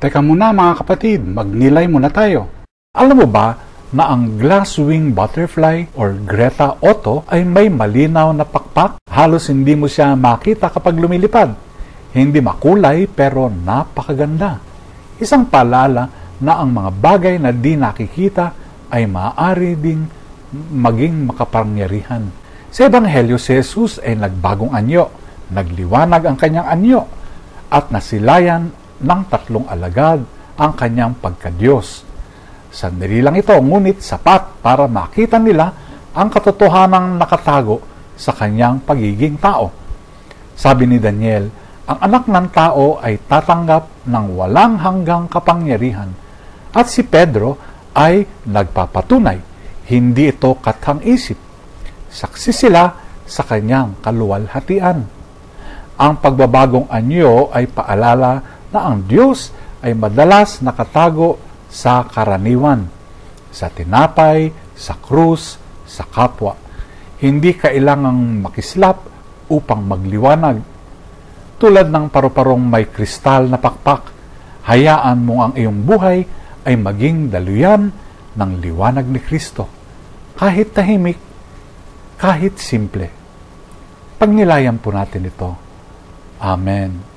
Teka muna mga kapatid, magnilay muna tayo. Alam mo ba na ang glass-wing butterfly or Greta Otto ay may malinaw na pakpak? Halos hindi mo siya makita kapag lumilipad. Hindi makulay pero napakaganda. Isang paalala na ang mga bagay na di nakikita ay maaari ding maging makapangyarihan. Sa Ebanghelyo, si Jesus ay nagbagong anyo, nagliwanag ang kanyang anyo, at nasilayan ng 3 alagad ang kanyang pagkadiyos. Sandali lang ito, ngunit sapat para makita nila ang katotohanang nakatago sa kanyang pagiging tao. Sabi ni Daniel, ang anak ng tao ay tatanggap ng walang hanggang kapangyarihan, at si Pedro ay nagpapatunay, hindi ito kathang-isip. Saksi sila sa kanyang kaluwalhatian. Ang pagbabagong anyo ay paalala na ang Diyos ay madalas nakatago sa karaniwan, sa tinapay, sa krus, sa kapwa. Hindi kailangang makislap upang magliwanag. Tulad ng paru-parong may kristal na pakpak, hayaan mo ang iyong buhay ay maging daluyan ng liwanag ni Kristo. Kahit tahimik, kahit simple. Pagnilayan po natin ito. Amen.